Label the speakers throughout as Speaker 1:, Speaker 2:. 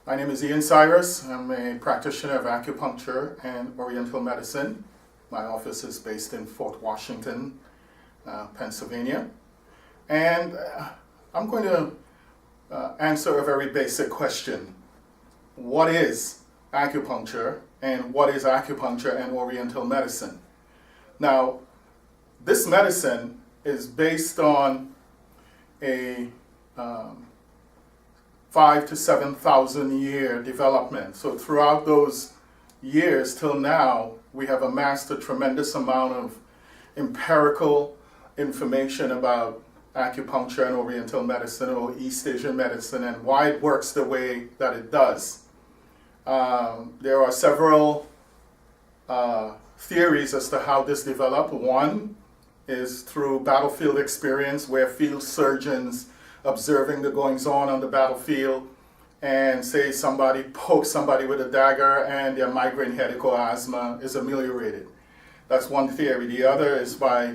Speaker 1: My name is A.Cyrus. I'm a practitioner of Acupuncture and Oriental Medicine. My office is based in Fort Washington, Pennsylvania. And I'm going to answer a very basic question. What is acupuncture and what is acupuncture and Oriental medicine? Now, this medicine is based on a 5,000 to 7,000 year development. So throughout those years till now, we have amassed a tremendous amount of empirical information about acupuncture and Oriental medicine or East Asian medicine and why it works the way that it does. There are several theories as to how this developed. One is through battlefield experience, where field surgeons observing the goings on the battlefield, and say somebody pokes somebody with a dagger and their migraine headache or asthma is ameliorated. That's one theory. The other is by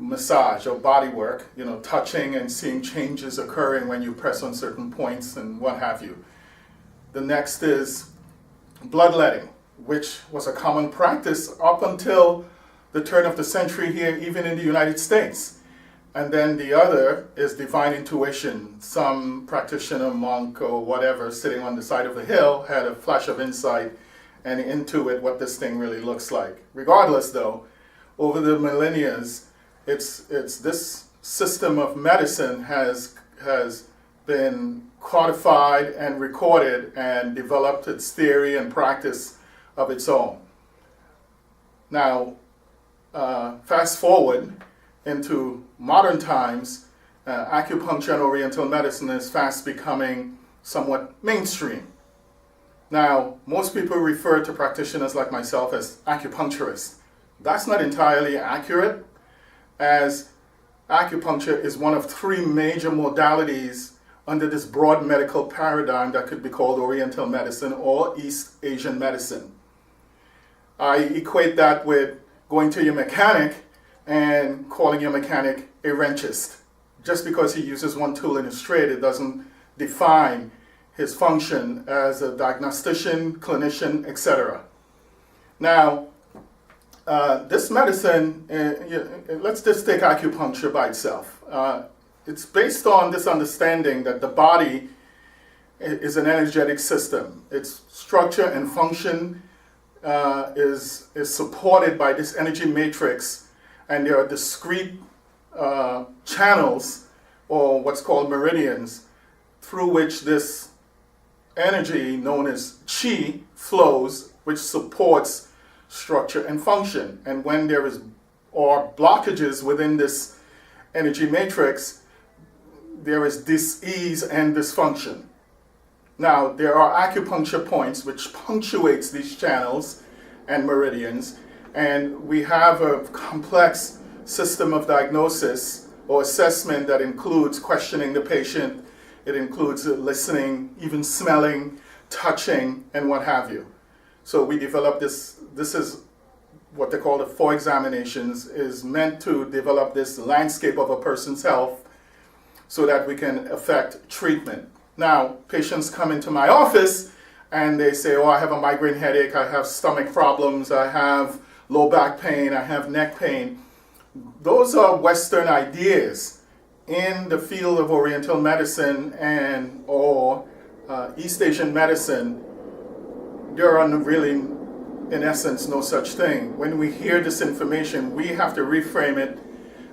Speaker 1: massage or body work, touching and seeing changes occurring when you press on certain points and what have you. The next is bloodletting, which was a common practice up until the turn of the century here, even in the United States. And then the other is divine intuition. Some practitioner, monk, or whatever, sitting on the side of a hill, had a flash of insight and intuit what this thing really looks like. Regardless, though, over the millennia, it's this system of medicine has been codified and recorded and developed its theory and practice of its own. Now, fast forward into modern times, acupuncture and Oriental medicine is fast becoming somewhat mainstream. Now, most people refer to practitioners like myself as acupuncturists. That's not entirely accurate, as acupuncture is one of three major modalities under this broad medical paradigm that could be called Oriental medicine or East Asian medicine. I equate that with going to your mechanic and calling your mechanic a wrenchist. Just because he uses one tool in his trade, it doesn't define his function as a diagnostician, clinician, etc. Now, this medicine, let's just take acupuncture by itself. It's based on this understanding that the body is an energetic system. Its structure and function is supported by this energy matrix, and there are discrete channels, or what's called meridians, through which this energy known as chi flows, which supports structure and function. And when there is blockages within this energy matrix, there is dis-ease and dysfunction. Now, there are acupuncture points which punctuates these channels and meridians, and we have a complex system of diagnosis or assessment that includes questioning the patient. It includes listening, even smelling, touching, and what have you. So we developed this is what they call the 4 examinations, is meant to develop this landscape of a person's health so that we can effect treatment. Now, patients come into my office and they say, oh, I have a migraine headache, I have stomach problems, I have low back pain, I have neck pain. Those are Western ideas. In the field of Oriental medicine and or East Asian medicine, there are really, in essence, no such thing. When we hear this information, we have to reframe it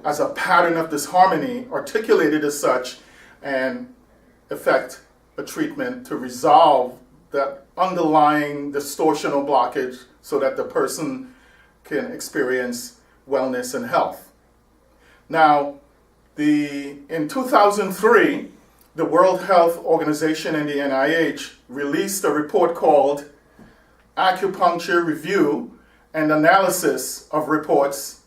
Speaker 1: as a pattern of disharmony, articulated as such, and effect a treatment to resolve that underlying distortion or blockage so that the person can experience wellness and health. Now, in 2003, the World Health Organization and the NIH released a report called Acupuncture Review and Analysis of Reports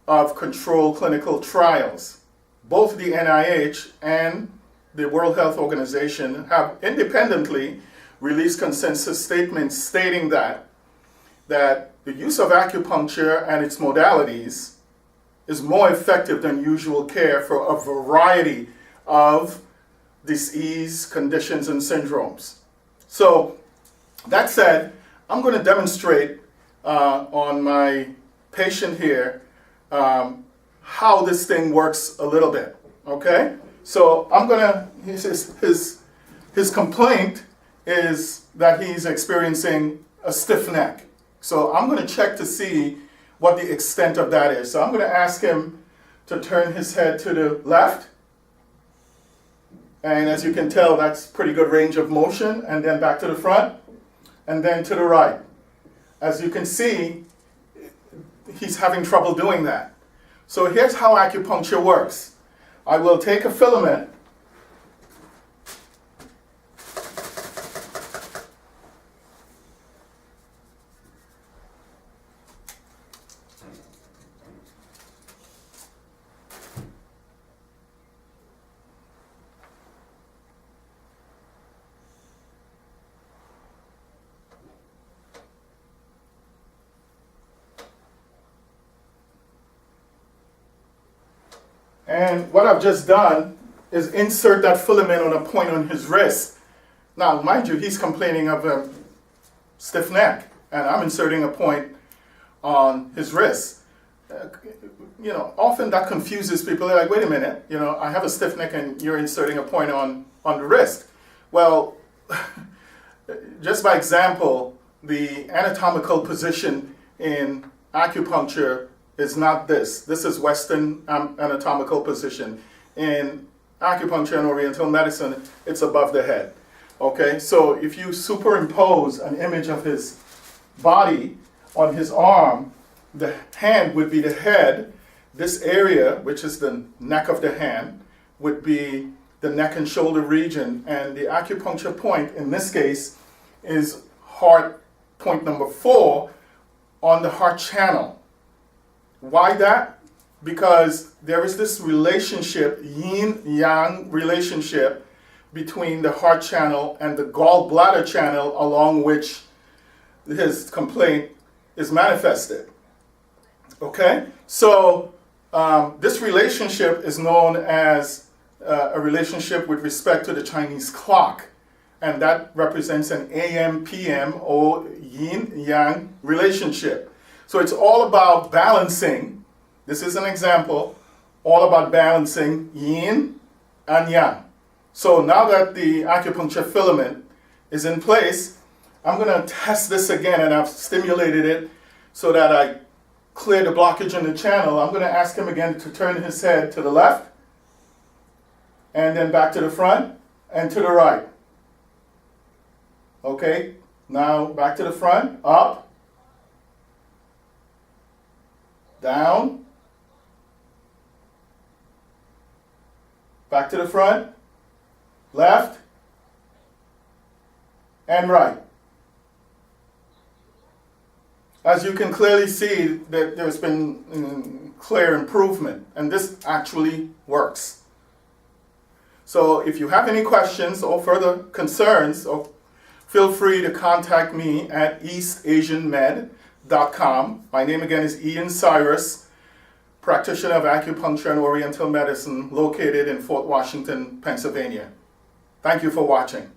Speaker 1: of Controlled Clinical Trials. Both the NIH and the World Health Organization have independently released consensus statements stating that the use of acupuncture and its modalities is more effective than usual care for a variety of disease conditions and syndromes. So that said, I'm going to demonstrate on my patient here how this thing works a little bit. Okay? So I'm going to, his complaint is that he's experiencing a stiff neck. So I'm going to check to see what the extent of that is. So I'm going to ask him to turn his head to the left. And as you can tell, that's pretty good range of motion. And then back to the front. And then to the right. As you can see, he's having trouble doing that. So here's how acupuncture works. I will take a filament. And what I've just done is insert that filament on a point on his wrist. Now, mind you, he's complaining of a stiff neck, and I'm inserting a point on his wrist. Often that confuses people. They're like, wait a minute, I have a stiff neck and you're inserting a point on the wrist. Well, just by example, the anatomical position in acupuncture is not this. This is Western anatomical position. In Acupuncture and Oriental Medicine, it's above the head. Okay, so if you superimpose an image of his body on his arm, the hand would be the head. This area, which is the neck of the hand, would be the neck and shoulder region. And the acupuncture point, in this case, is heart point number 4 on the heart channel. Why that? Because there is this relationship, yin-yang relationship, between the heart channel and the gallbladder channel along which his complaint is manifested. Okay? So this relationship is known as a relationship with respect to the Chinese clock. And that represents an AM-PM or yin-yang relationship. So it's all about balancing, this is an example, all about balancing yin and yang. So now that the acupuncture filament is in place, I'm going to test this again, and I've stimulated it so that I clear the blockage in the channel. I'm going to ask him again to turn his head to the left, and then back to the front, and to the right. Okay, now back to the front, up, down, back to the front, left, and right. As you can clearly see, that there's been clear improvement, and this actually works. So if you have any questions or further concerns, feel free to contact me at eastasianmed.com. My name again is A.Cyrus, practitioner of Acupuncture and Oriental Medicine, located in Fort Washington, Pennsylvania. Thank you for watching.